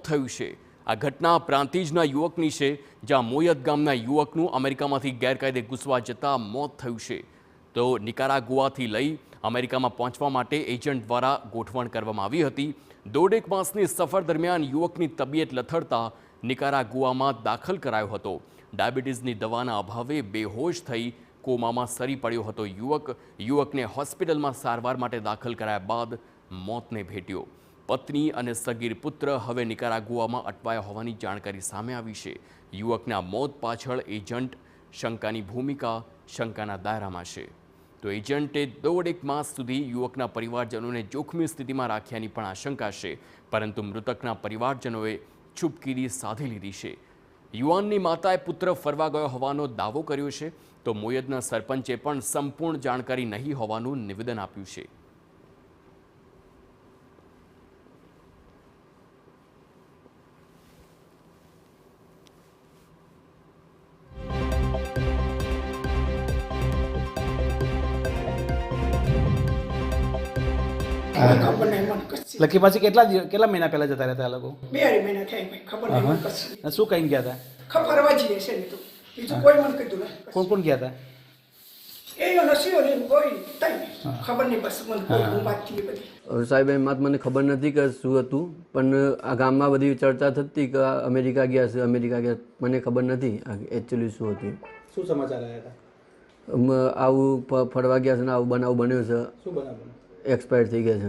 થયું છે। આ ઘટના પ્રાંતિજના યુવકની છે, જ્યાં મોયદ ગામના યુવકનું અમેરિકામાંથી ગેરકાયદે ઘૂસવા જતાં મોત થયું છે। તો નિકારાગુઆથી લઈ અમેરિકામાં પહોંચવા માટે એજન્ટ દ્વારા ગોઠવણ કરવામાં આવી હતી। દોઢેક માસની સફર દરમિયાન યુવકની તબિયત લથડતા નિકારાગુઆમાં દાખલ કરાયો હતો। ડાયાબિટીસની દવાના અભાવે બેહોશ થઈ કોમામાં સરી પડ્યો હતો યુવકને હોસ્પિટલમાં સારવાર માટે દાખલ કરાયા બાદ મોતને ભેટ્યો। પત્ની અને સગીર પુત્ર હવે નિકારાગુઆમાં અટવાયા હોવાની જાણકારી સામે આવી છે। યુવકના મોત પાછળ એજન્ટ શંકાની ભૂમિકા શંકાના દાયરામાં છે। તો એજન્ટે દોઢેક માસ સુધી યુવકના પરિવારજનોને જોખમી સ્થિતિમાં રાખ્યાની પણ આશંકા છે, પરંતુ મૃતકના પરિવારજનોએ ચૂપકીદી સાધી લીધી છે। યુવાનની માતાએ પુત્ર ફરવા ગયો હોવાનો દાવો કર્યો છે, તો મોયદના સરપંચે પણ સંપૂર્ણ જાણકારી નહીં હોવાનું નિવેદન આપ્યું છે। લકી પાછી કેટલા મહિના પહેલા જતા રહેતા લોકો? 2 મહિના થાય ભાઈ, ખબર નહીં કશું। શું કહીને ગયા હતા? ફરવા જઈએ છે ને, તો બીજું કોઈ મને કીધું નહીં। કોણ કોણ ગયા હતા? એ નસીઓ ને કોઈ તઈ ખબર નહીં, બસ મને કોઈ વાત થઈ બધી। સાહેબ એમ મને ખબર નથી કે શું હતું, પણ આ ગામમાં બધી ચર્ચા થતી કે અમેરિકા ગયા છે, અમેરિકા ગયા, મને ખબર નથી એકચ્યુઅલી શું હતું। શું સમાચાર આવ્યા હતા? આવું ફરવા ગયા છે ને આવું બનાવ બન્યો છે, શું બનાવ? એક્સપાયર થઈ ગયા છે।